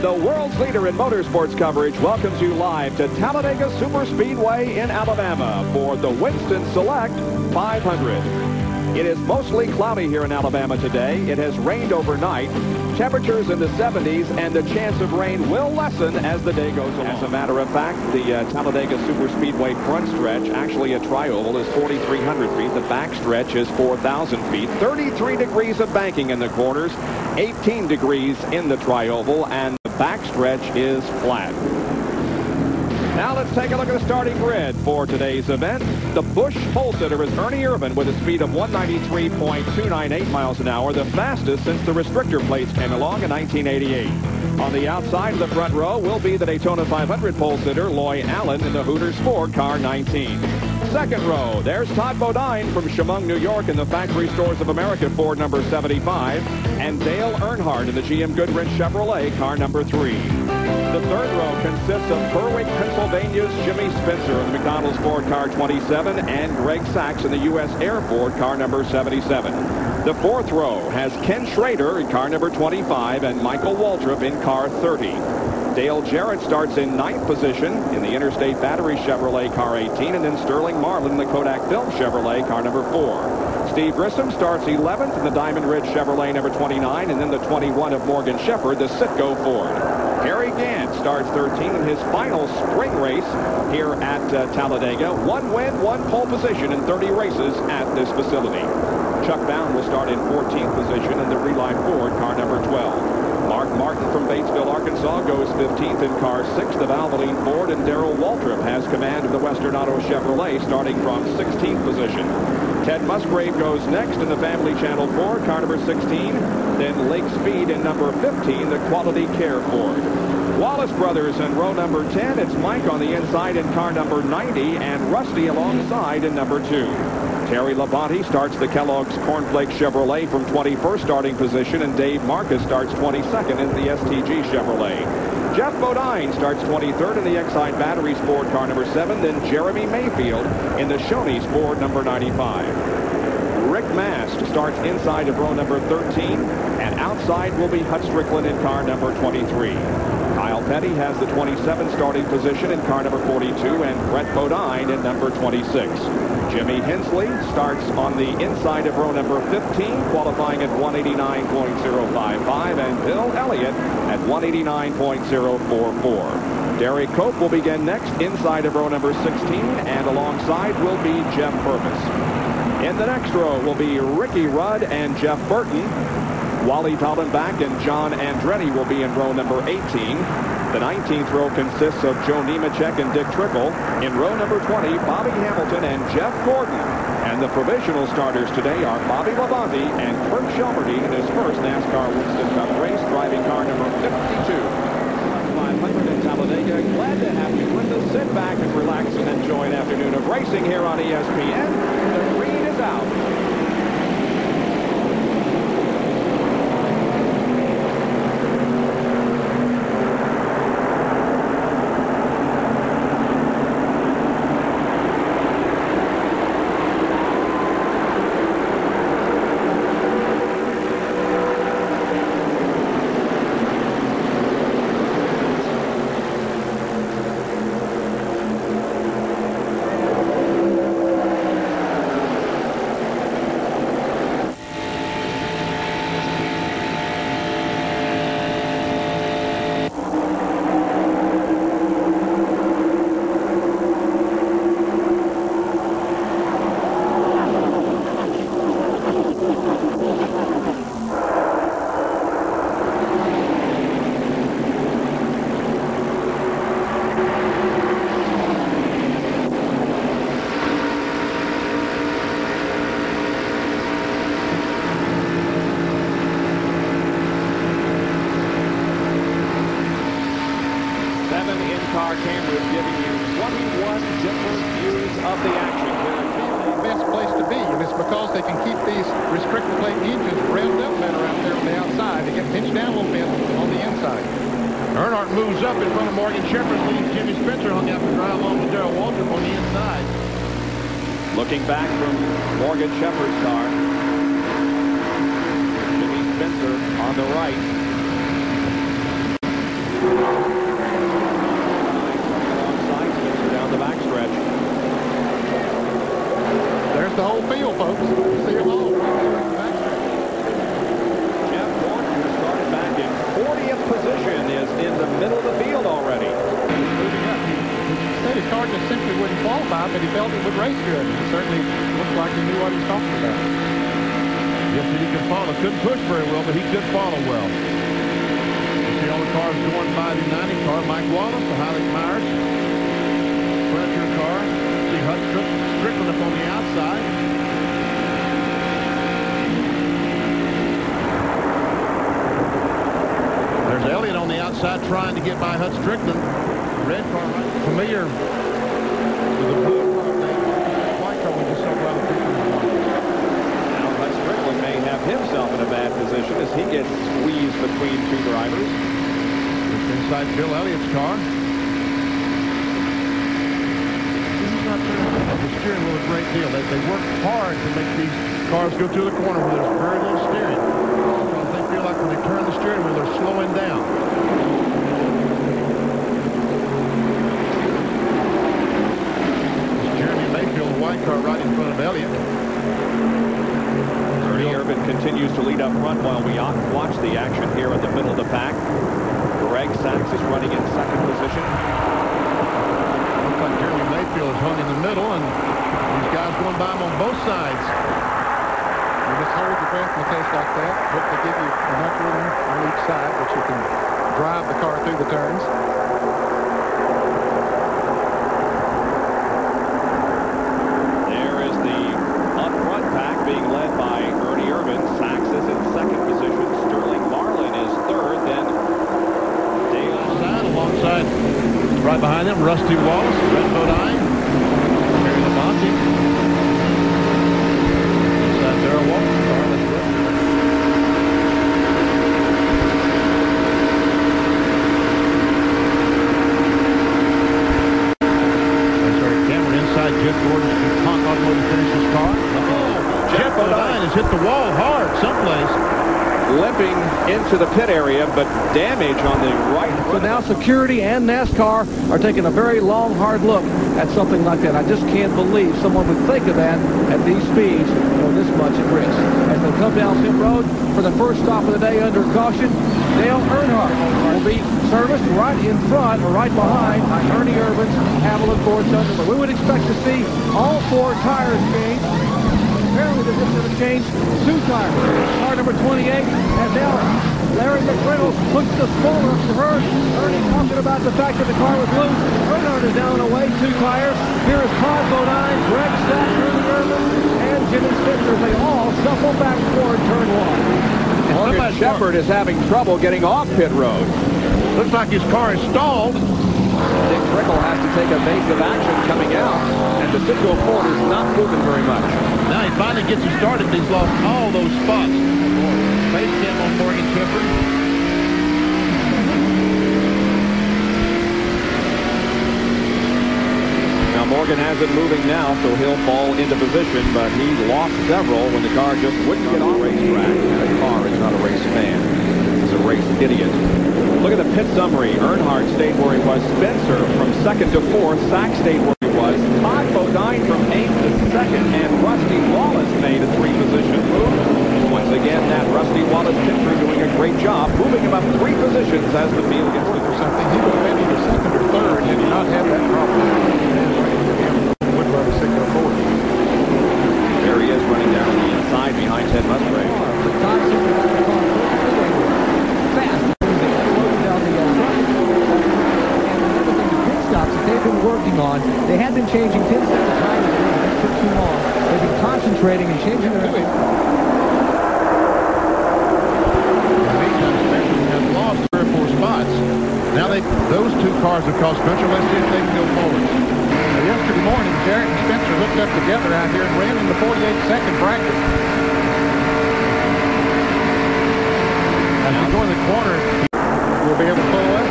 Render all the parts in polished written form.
The world's leader in motorsports coverage welcomes you live to Talladega Superspeedway in Alabama for the Winston Select 500. It is mostly cloudy here in Alabama today. It has rained overnight. Temperatures in the 70s, and the chance of rain will lessen as the day goes along. As a matter of fact, the Talladega Superspeedway front stretch, actually a tri-oval, is 4,300 feet. The back stretch is 4,000 feet. 33 degrees of banking in the corners, 18 degrees in the tri-oval, and the back stretch is flat. Now let's take a look at the starting grid for today's event. The Busch pole sitter is Ernie Irvine with a speed of 193.298 miles an hour, the fastest since the restrictor plates came along in 1988. On the outside of the front row will be the Daytona 500 pole sitter Loy Allen in the Hooters Ford car 19. Second row, there's Todd Bodine from Chemung, New York in the Factory Stores of America Ford number 75, and Dale Earnhardt in the GM Goodwrench Chevrolet car number 3. The third row consists of Berwick, Pennsylvania's Jimmy Spencer in the McDonald's Ford car 27 and Greg Sachs in the U.S. Air Ford car number 77. The fourth row has Ken Schrader in car number 25 and Michael Waltrip in car 30. Dale Jarrett starts in 9th position in the Interstate Battery Chevrolet car 18, and then Sterling Marlin in the Kodak Film Chevrolet car number 4. Steve Grissom starts 11th in the Diamond Ridge Chevrolet number 29, and then the 21 of Morgan Shepherd, the Citgo Ford. Harry Gant starts 13th in his final spring race here at Talladega. 1 win, 1 pole position in 30 races at this facility. Chuck Bound will start in 14th position in the Reline Ford car number 12. Mark Martin from Batesville, Arkansas goes 15th in car 6 of Havoline Ford, and Darrell Waltrip has command of the Western Auto Chevrolet starting from 16th position. Ted Musgrave goes next in the Family Channel Ford, car number 16. Then Lake Speed in number 15, the Quality Care Ford. Wallace Brothers in row number 10. It's Mike on the inside in car number 90, and Rusty alongside in number 2. Terry Labonte starts the Kellogg's Cornflake Chevrolet from 21st starting position, and Dave Marcus starts 22nd in the STG Chevrolet. Jeff Bodine starts 23rd in the Exide Batteries Ford car number 7, then Jeremy Mayfield in the Shoney's Ford number 95. Rick Mast starts inside of row number 13, and outside will be Hut Strickland in car number 23. Kyle Petty has the 27 starting position in car number 42, and Brett Bodine in number 26. Jimmy Hensley starts on the inside of row number 15, qualifying at 189.055, and Bill Elliott at 189.044. Derek Cope will begin next inside of row number 16, and alongside will be Jeff Purvis. In the next row will be Ricky Rudd and Jeff Burton. Wally Dallenbach and John Andretti will be in row number 18. The 19th row consists of Joe Nemechek and Dick Trickle. In row number 20, Bobby Hamilton and Jeff Gordon. And the provisional starters today are Bobby Labonte and Kurt Shelmerdine in his first NASCAR Winston Cup race, driving car number 52. 500 in Talladega. Glad to have you with us. Sit back and relax and enjoy an afternoon of racing here on ESPN. The green is out. 7 in-car cameras giving you 21 different views of the action here. The best place to be, and it's because they can keep these restrictor plate engines revved up better out there on the outside. They get pinched down a little bit on the inside. Earnhardt moves up in front of Morgan Shepherd, leaves Jimmy Spencer hung out to dry along with Darrell Waltrip on the inside. Looking back from Morgan Shepherd's car, Jimmy Spencer on the right. Alongside Spencer down the backstretch. There's the whole field, folks. See them all. Jeff Gordon, who started back in 40th position, is in the middle of the field already. Moving up. He said his car just simply wouldn't qualify, but he felt it would race good. He certainly looked like he knew what he was talking about. Yes, he can follow. Couldn't push very well, but he could follow well. You see all the cars going by the 90 car. Mike Wallace, the Havoline Myers Furniture car. See Hut Strickland up on the outside. There's Elliott on the outside trying to get by Hut Strickland. Red car, right? Familiar with the blue car. White car, we just saw well. Now Hut Strickland may have himself in a bad position as he gets squeezed between two drivers. Just inside Bill Elliott's car. He's not turning the steering wheel a great deal. They work hard to make these cars go through the corner where there's very little steering. Because they feel like when they turn the steering wheel, they're slowing down. White car right in front of Elliott. Ernie Irvine continues to lead up front while we watch the action here in the middle of the pack. Greg Sachs is running in second position. Looks like Jeremy Mayfield is hung in the middle, and these guys going by him on both sides. You just hold your breath in a case like that. Hope they give you enough room on each side that you can drive the car through the turns. Being led by Ernie Irvine. Sachs is in second position. Sterling Marlin is third. Then Dale alongside, right behind him, Rusty Wallace, Red Bodine, Harry Labonte. Inside Darrell Walton's car. That's good. That's Eric Cameron inside Jeff Gordon's DuPont Automotive finishes car. Jeff Bodine has hit the wall hard someplace. Limping into the pit area, but damage on the right. So now security and NASCAR are taking a very long, hard look at something like that. I just can't believe someone would think of that at these speeds or this much at risk. As they come down pit road for the first stop of the day under caution, Dale Earnhardt will be serviced right in front or right behind Ernie Irvine's Havoline Ford Thunderbird. We would expect to see all four tires changed. Apparently they're just going to change two tires. Car number 28 has now Larry McReynolds pushed the spoiler for her. Ernie talking about the fact that the car was loose. Earnhardt is down away, two tires. Here is Todd Bodine, Greg Sachs, Ernie Irvine, and Jimmy Spencer. They all shuffle back toward turn one. Morgan Shepherd is having trouble getting off pit road. Looks like his car is stalled. Dick Trickle has to take evasive action coming out, and the Citgo Ford is not moving very much. Now he finally gets it started, but he's lost all those spots. Face cam on Morgan Shepherd. Now Morgan has it moving now, so he'll fall into position, but he lost several when the car just wouldn't get on the racetrack. The car is not a race fan. He's a race idiot. Look at the pit summary. Earnhardt stayed where he was. Spencer from second to fourth. Sachs stayed where he was. Todd Bodine from 8th to 2nd. And Rusty Wallace made a 3-position move. Once again, that Rusty Wallace pit crew doing a great job, moving him up 3 positions as the field gets to something. He would have been either second or third had he not had that problem. There he is running down the inside behind Ted Musgrave. They've been working on. They had been changing pin stops tires. It took too long. They've been concentrating and changing their. Have lost 3 or 4 spots. Now those 2 cars have caused Spencer. Let's see if they can go forward. Yesterday morning, Jarrett and Spencer hooked up together out here and ran in the 48-second bracket. As we go in the corner, we'll be able to pull away.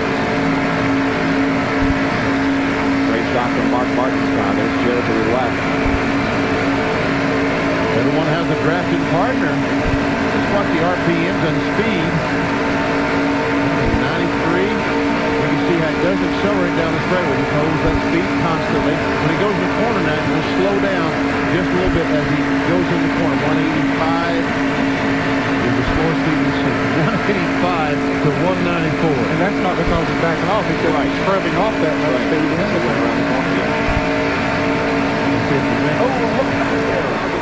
Shot from Mark Martin's car. There's Joe to the left. Everyone has a drafted partner. Just watch the RPMs and speed. 93. does accelerate down the straightaway. He holds that speed constantly. When he goes in the corner now, he'll slow down just a little bit as he goes in the corner. 185 is the slowest speed we've seen. 185 to 194. And that's not because he's backing off. He's just scrubbing off that speed in the corner.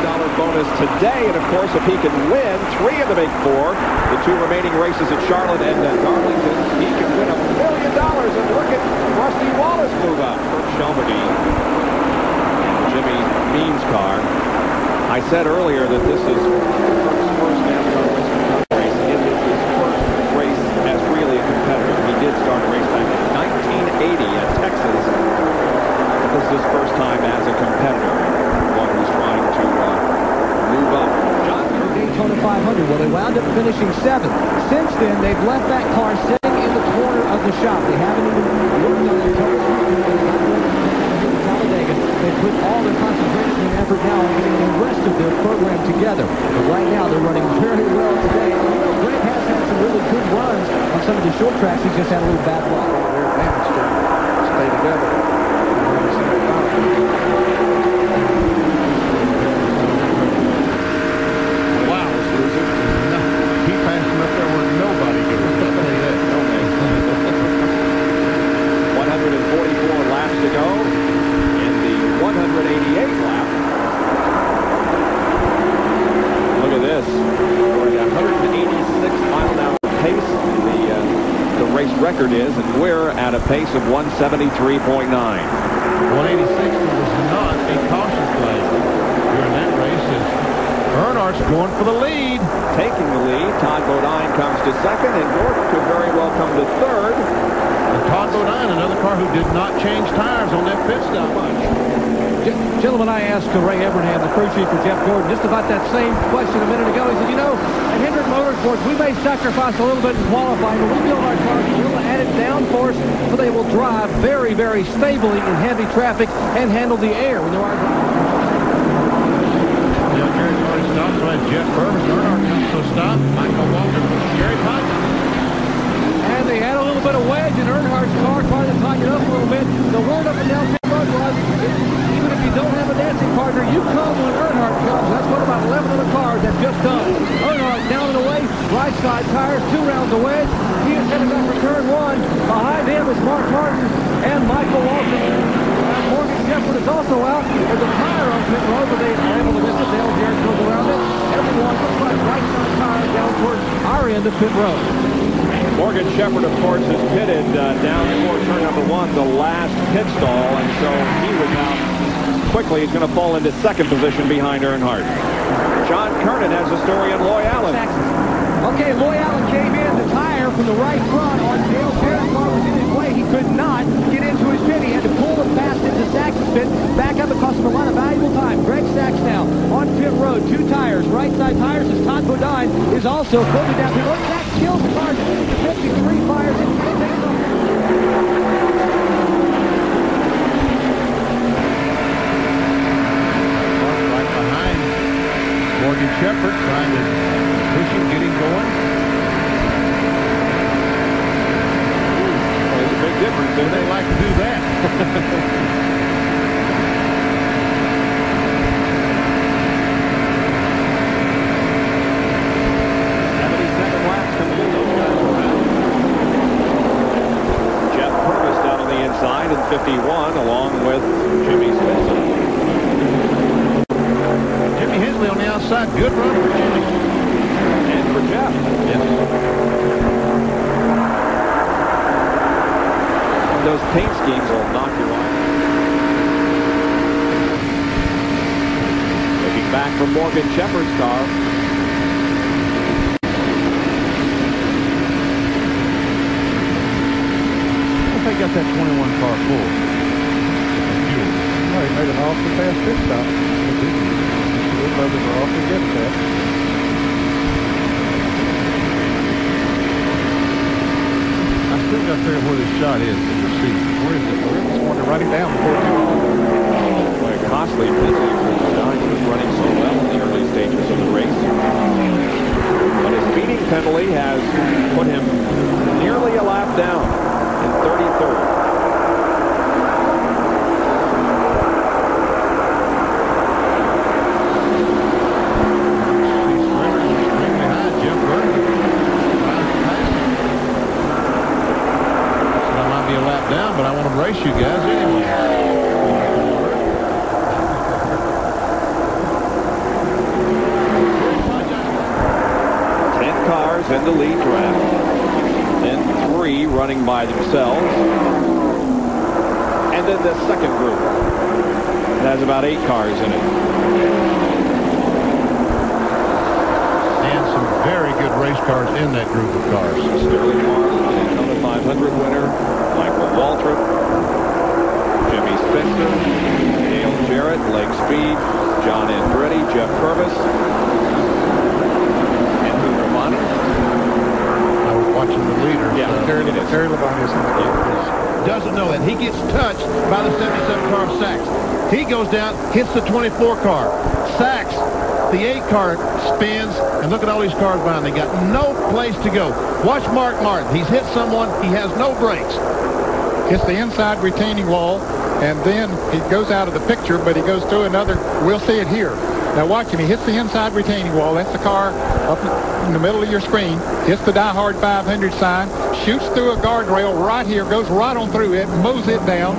$1,000 bonus today, and of course, if he can win 3 of the big 4, the 2 remaining races at Charlotte and Darlington, he can win $1 million. And look at Rusty Wallace move up. Kurt Shelby and Jimmy Means' car. I said earlier that this is Kurt's first NASCAR race. It is his first race as really a competitor. He did start a race back in 1980 at Texas. But this is his first time as a competitor. One who's trying to move up. Daytona 500. Well, they wound up finishing 7th. Since then, they've left that car sitting in the corner of the shop. They haven't even worked on it until Talladega. They put all their concentration and effort now on getting the rest of their program together. But right now, they're running very well today. And you know, Greg has had some really good runs on some of the short tracks. He's just had a little bad luck. Their advantage to stay together. To go in the 188 lap. Look at this. We're at 186 mile-an-hour pace. The race record is, and we're at a pace of 173.9. 186 was not a caution flag during that race. Earnhardt's going for the lead. Taking the lead, Todd Bodine comes to second, and Gordon could very well come to third. Todd Bodine, another car who did not change tires on that pit stop much. Gentlemen, I asked Ray Evernham, the crew chief for Jeff Gordon, just about that same question a minute ago. He said, you know, at Hendrick Motorsports, we may sacrifice a little bit in qualifying, but we build our cars a little added downforce so they will drive very, very stably in heavy traffic and handle the air when there are drivers. Gary's already stopped, so that's Jeff Purvis. Earnhardt comes to a stop. Michael Walker, Gary Pike. And they had a little bit of wedge in Earnhardt's car, trying to tighten it up a little bit. The word up and down pit road was, even if you don't have a dancing partner, you come when Earnhardt comes. That's what about 11 other cars have just done. Earnhardt down and away, right side tires, 2 rounds of wedge. He is headed back for turn 1. Behind him is Mark Martin and Michael Walker. Morgan Shepherd is also out. There's a tire on pit road, but they are able to miss it. Dale Jarrett goes around it. Everyone looks like right side tire down towards our end of pit road. Morgan Shepherd, of course, is pitted down toward turn number 1, the last pit stall, and so he was out quickly. He's going to fall into second position behind Earnhardt. John Kernan has the story in Loy Allen. Okay, Loy Allen came in. The tire from the right front on Dale Jarrett's car was in his way. He could not get into his pit. He had to pull him past into Sachs' pit, back up. It cost him a lot of valuable time. Greg Sachs now on pit road. 2 tires, right side tires, as Todd Bodine is also floating down pit road. Sachs kills the car. 53 fires and takes off. Right behind Morgan Shepherd, trying to push him, get him going. There's a big difference. They like to do that. 77 laps to move those guys around. Jeff Purvis down on the inside in 51, along with Jimmy Smith. Jimmy Hensley on the outside. Good run for Jimmy. And for Jeff. Yes. Those paint schemes will knock you off. Looking back from Morgan Shepherd's car. They got that 21 car full. Well, he made an awfully fast pit stop. The brothers are awfully good at that. I still got to figure out where this shot is. Where is it? I just wanted to write him down before too long. Boy, costly penalty for Bodine. He was running so well in the early stages of the race. But his speeding penalty has put him nearly a lap down in 33 third. Down, but I want to race you guys anyway. 10 cars in the lead draft. Then 3 running by themselves. And then the second group. It has about 8 cars in it. And some very good race cars in that group of cars. Sterling Marlin, Daytona 500 winner. Michael Waltrip, Jimmy Spencer, Dale Jarrett, Lake Speed, John Andretti, Jeff Purvis, and Lumina. I was watching the leaders. Yeah, Terry Labonte is in the game. Doesn't know that. He gets touched by the 77 car of Sachs. He goes down, hits the 24 car. Sachs, the 8 car spins, and look at all these cars behind. They got no place to go. Watch Mark Martin. He's hit someone. He has no brakes. Hits the inside retaining wall, and then he goes out of the picture, but he goes through another. We'll see it here. Now watch him. He hits the inside retaining wall. That's the car up in the middle of your screen. Hits the Die Hard 500 sign. Shoots through a guardrail right here. Goes right on through it. Mows it down.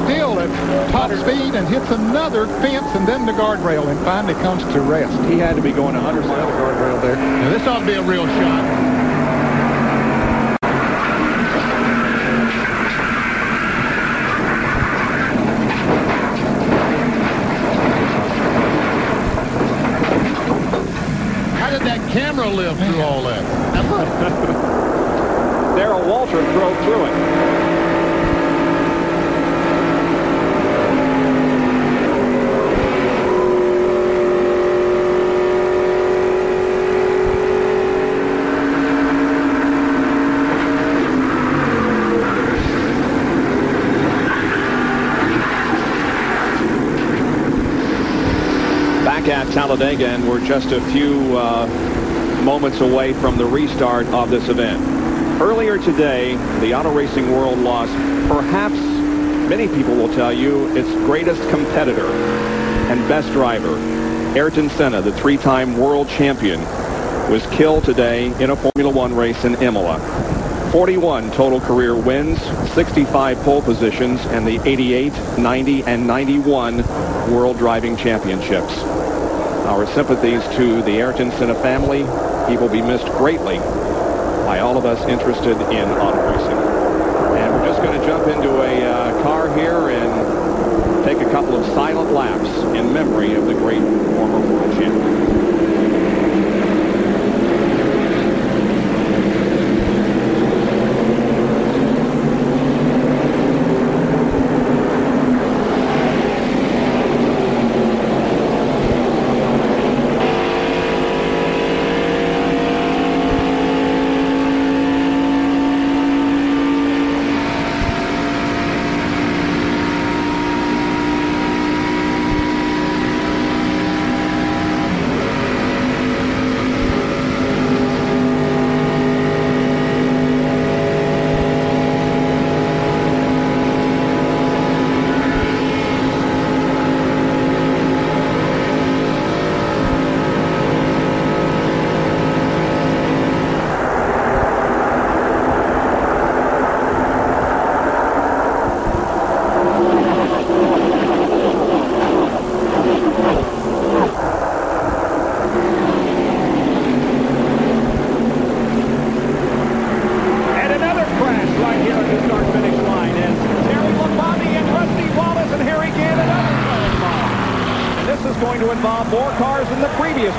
Still at top speed and hits another fence and then the guardrail and finally comes to rest. He had to be going 100 miles. Guardrail there. Now this ought to be a real shot. Camera live through all that. Darrell Waltrip drove through it. Back at Talladega, and we're just a few moments away from the restart of this event. Earlier today, the auto racing world lost perhaps, many people will tell you, its greatest competitor and best driver. Ayrton Senna, the 3-time world champion, was killed today in a Formula One race in Imola. 41 total career wins, 65 pole positions, and the 88, 90, and 91 World Driving Championships. Our sympathies to the Ayrton Senna family. He will be missed greatly by all of us interested in auto racing. And we're just going to jump into a car here and take a couple of silent laps in memory of the great former world champion.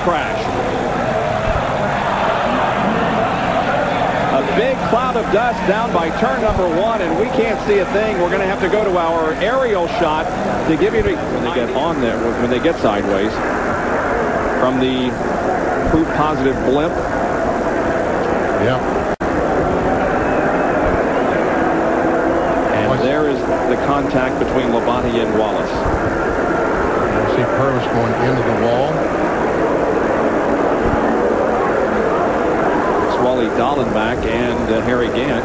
Crash. A big cloud of dust down by turn number 1, and we can't see a thing. We're going to have to go to our aerial shot to give you when they get on there, when they get sideways from the proof positive blimp. Yep. And there is the contact between Labonte and Wallace. You see Purvis going into the wall. Wally Dallenbach and Harry Gant.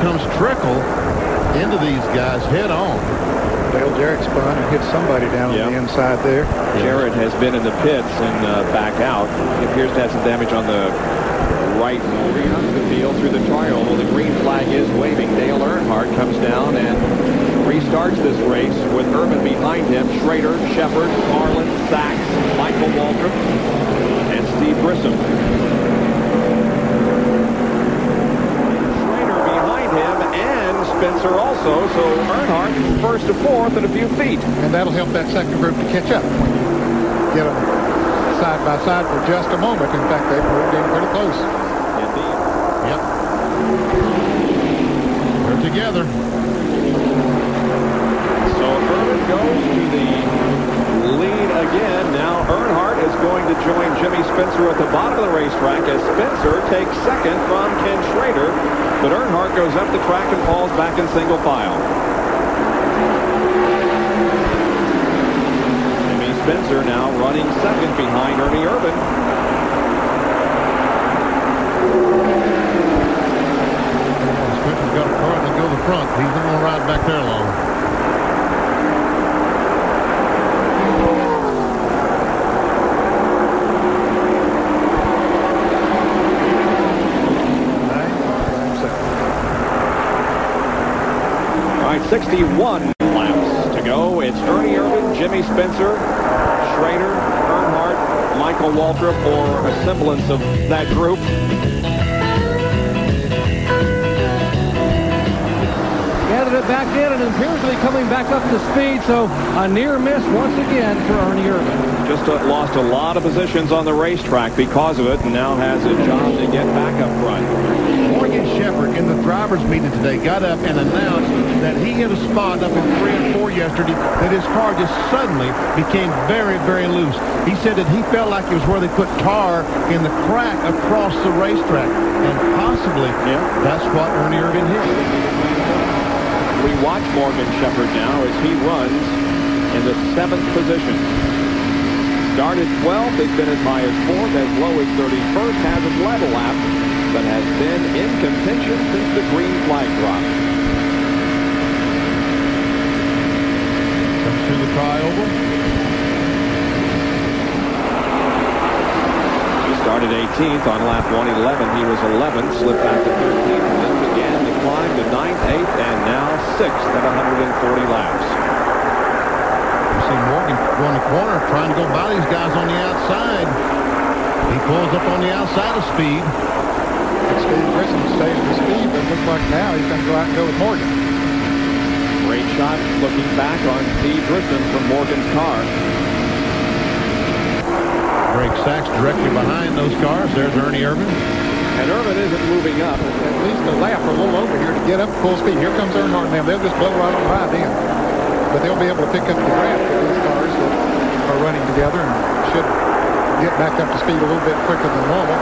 comes Trickle into these guys head on. Dale Jarrett spun and hit somebody down on the inside there. Jarrett has been in the pits and back out. He appears to have some damage on the right rear of the field through the trial. Well, the green flag is waving. Dale Earnhardt comes down and restarts this race with Irvine behind him. Schrader, Shepard, Marlin, Sachs, Michael Waltrip, and Steve Grissom. Schrader behind him and Spencer also. So Earnhardt first to fourth and a few feet. And that'll help that second group to catch up when you get them side by side for just a moment. In fact, they've moved in pretty close. Indeed. Yep. They're together. So Irvine goes to the lead again. Now Earnhardt is going to join Jimmy Spencer at the bottom of the racetrack as Spencer takes second from Ken Schrader. But Earnhardt goes up the track and falls back in single file. Jimmy Spencer now running second behind Ernie Irvine. Spencer's got a car to go to the front. He's not going to ride back there long. All right, 61 laps to go. It's Ernie Irvine, Jimmy Spencer, Schrader, Earnhardt, Michael Waltrip, or a semblance of that group. Gathered it back in and appears to be coming back up to speed, so a near miss once again for Ernie Irvine. Just lost a lot of positions on the racetrack because of it, and now has a job to get back up front. Morgan Shepherd in the driver's meeting today got up and announced that he hit a spot up in 3 and 4 yesterday that his car just suddenly became very, very loose. He said that he felt like it was where they put tar in the crack across the racetrack, and possibly that's what Ernie Irvine hit. We watch Morgan Shepherd now as he runs in the 7th position. Started 12th, has been as high as 4th, as low as 31st, hasn't led a lap, but has been in contention since the green flag dropped. Comes through the tri-oval. He started 18th on lap 111. He was 11th, slipped back to 13th, and then began to climb to 9th, 8th, and now 6th at 140 laps. You see Morgan go in the corner trying to go by these guys on the outside. He pulls up on the outside of speed. Steve Grissom stays with speed, but it looks like now he's going to go out and go with Morgan. Great shot looking back on Steve Grissom from Morgan's car. Greg Sachs directly behind those cars. There's Ernie Irvine. And Irvine isn't moving up. At least a lap or a little over here to get up full speed. Here comes Earnhardt now. They'll just blow right on by then. But they'll be able to pick up the draft of these cars that are running together and should get back up to speed a little bit quicker than normal.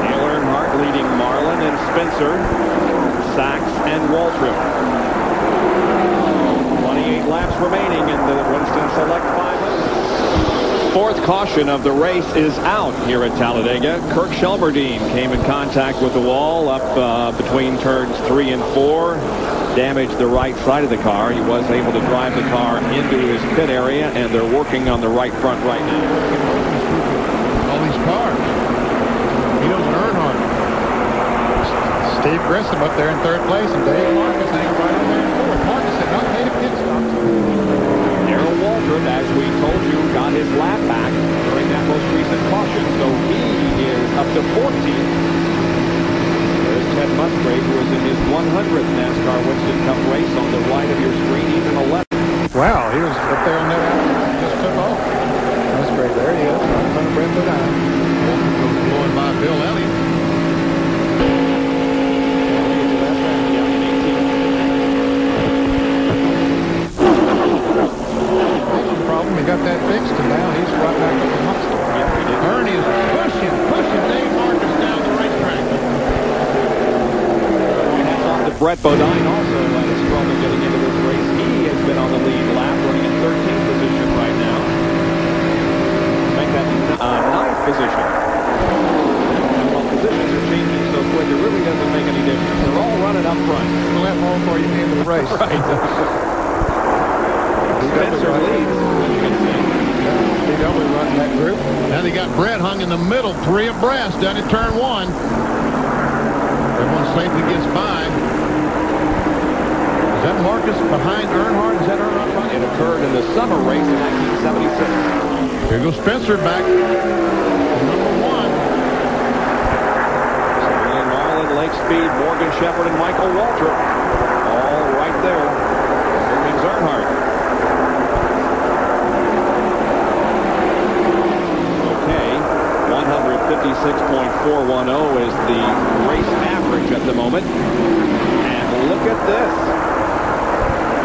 Dale Earnhardt leading Marlin and Spencer, Sachs and Waltrip. 28 laps remaining in the Winston Select 500. Fourth caution of the race is out here at Talladega. Kirk Shelmerdine came in contact with the wall up between turns 3 and 4. Damaged the right side of the car. He was able to drive the car into his pit area, and they're working on the right front right now. All these cars. He knows Earnhardt. Steve Grissom up there in 3rd place, and Dave Marcus hanging right over there in 4th. Marcus had not made a pit stop. Darrell Waltrip, as we told you, got his lap back during that most recent caution, so he is up to 14th. There's Ted Musgrave, who is in his 100th NASCAR Winston Cup race on the right of your screen. He's in 11th. Wow, he was up there on that outside, just took off. That's great. There he is, right in front of Brent Bodine. Going by Bill Elliott. Problem, he got that fixed, and now he's right back up in Monster. Ernie is pushing Dave Marcus down the racetrack. Hats off to Brett Bodine, also had a struggle getting into this race. He has been on the lead lap, running in 13th position right now. Make that 9th position. Up to positions are changing so quick, it really doesn't make any difference. They're all running up front. We'll have more for you at the end of the race. Right. Spencer leads. DW running that group. Now they got Brett hung in the middle, 3 abreast down at turn 1. Everyone safely gets by. Is that Marcus behind Earnhardt? Is that Earnhardt? It occurred in the summer race in 1976. Here goes Spencer back. Number 1. Sterling Marlin, Lake Speed, Morgan Shepherd, and Michael Waltrip. All right there. Here comes Earnhardt. Okay. 156.410 is the race average at the moment. And look at this.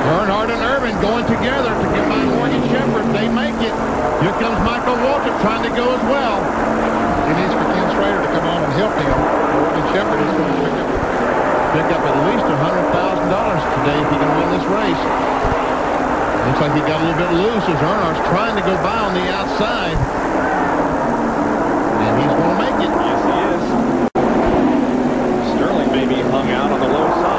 Earnhardt and Irvine going together to get by Morgan Shepherd. They make it. Here comes Michael Waltrip trying to go as well. He needs for Ken Schrader to come on and help him. Morgan Shepherd is going to Pick up at least $100,000 today if he can win this race. Looks like he got a little bit loose as Earnhardt's trying to go by on the outside. And he's going to make it. Yes, he is. Sterling may be hung out on the low side.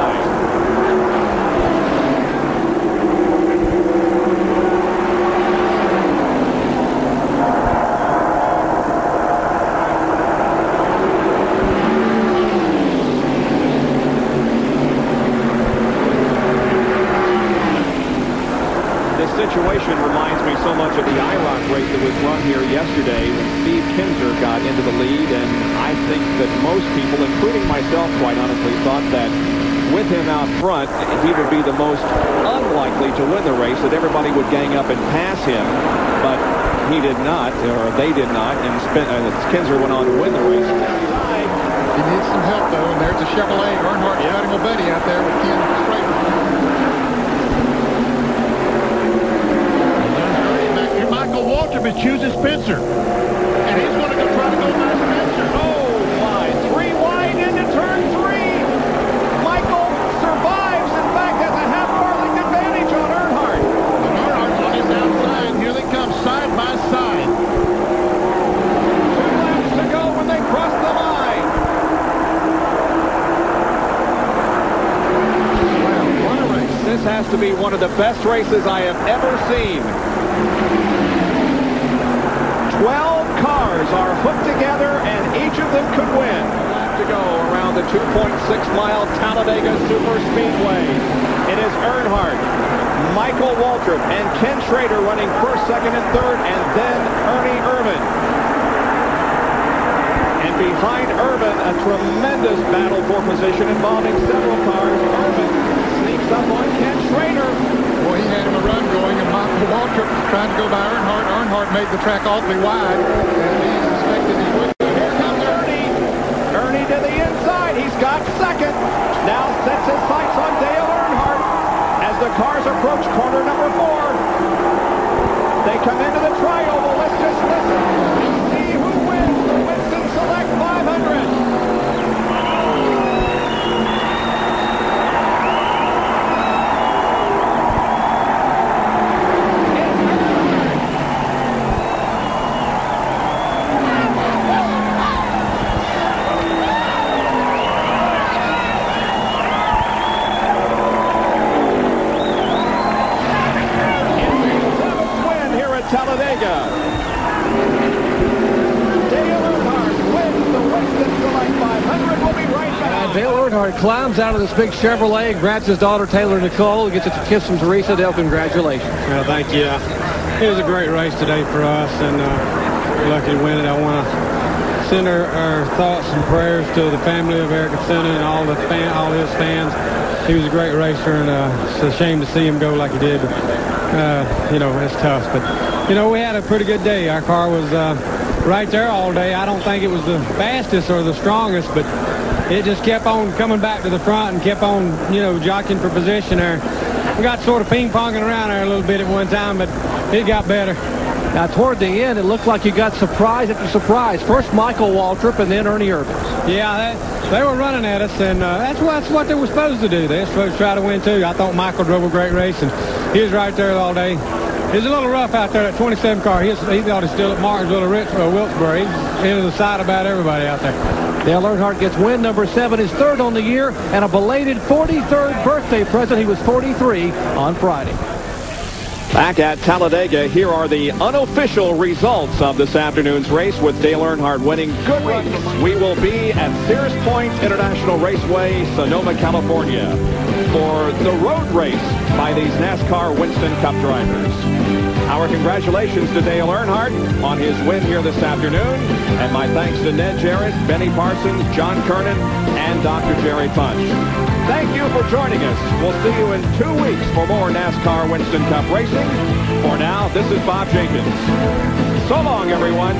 Situation reminds me so much of the IROC race that was run here yesterday when Steve Kinzer got into the lead, and I think that most people, including myself quite honestly, thought that with him out front he would be the most unlikely to win the race, that everybody would gang up and pass him, but he did not, or they did not, and Kinzer went on to win the race. He needs some help though, and there's a Chevrolet. Earnhardt's riding a buddy out there with Ken Schrader. Waltrip is choosing Spencer. And he's going to go try to go by Spencer. Oh, my. 3 wide into turn 3. Michael survives. In fact, has a half-car-length advantage on Earnhardt. And Earnhardt's on his outside. Here they come side by side. 2 laps to go when they cross the line. Wow, what a race. This has to be one of the best races I have ever seen. 12 cars are hooked together, and each of them could win. Lap to go around the 2.6-mile Talladega Superspeedway. It is Earnhardt, Michael Waltrip, and Ken Schrader running first, second, and third, and then Ernie Irvine. And behind Irvine, a tremendous battle for position involving several cars. Irvine sneaks up on Ken Schrader. Boy, he had him a run going, and Michael Waltrip trying to go by Earnhardt. Earnhardt made the track awfully wide, and he suspected he would. Here comes Ernie. Ernie to the inside. He's got second. Now sets his sights on Dale Earnhardt as the cars approach corner number 4. They come into the trioval. Let's just listen and see who wins the Winston Select 500. Talladega. Dale Earnhardt wins the Winston Select 500. We'll be right back. Dale Earnhardt climbs out of this big Chevrolet and grabs his daughter Taylor Nicole. Gets to kiss from Teresa. Dale, congratulations. Well, thank you. It was a great race today for us, and we're lucky to win it. I want to send our thoughts and prayers to the family of Eric Senna and all his fans. He was a great racer, and it's a shame to see him go like he did. But, you know, it's tough. But, you know, we had a pretty good day. Our car was right there all day. I don't think it was the fastest or the strongest, but it just kept on coming back to the front and kept on, you know, jockeying for position there. We got sort of ping-ponging around there a little bit at one time, but it got better. Now, toward the end, it looked like you got surprise after surprise. First Michael Waltrip and then Ernie Irvine. Yeah, they were running at us, and that's what they were supposed to do. They were supposed to try to win, too. I thought Michael drove a great race, and he was right there all day. It was a little rough out there, that 27 car. He thought he was still at Martinsville or Wilkesboro. He was into the side about everybody out there. Dale Earnhardt gets win number 7, his 3rd on the year, and a belated 43rd birthday present. He was 43 on Friday. Back at Talladega, here are the unofficial results of this afternoon's race with Dale Earnhardt winning. Goodwrench. We will be at Sears Point International Raceway, Sonoma, California, for the road race by these NASCAR Winston Cup drivers. Our congratulations to Dale Earnhardt on his win here this afternoon, and my thanks to Ned Jarrett, Benny Parsons, John Kernan, and Dr. Jerry Punch. Thank you for joining us. We'll see you in 2 weeks for more NASCAR Winston Cup racing. For now, this is Bob Jenkins. So long, everyone.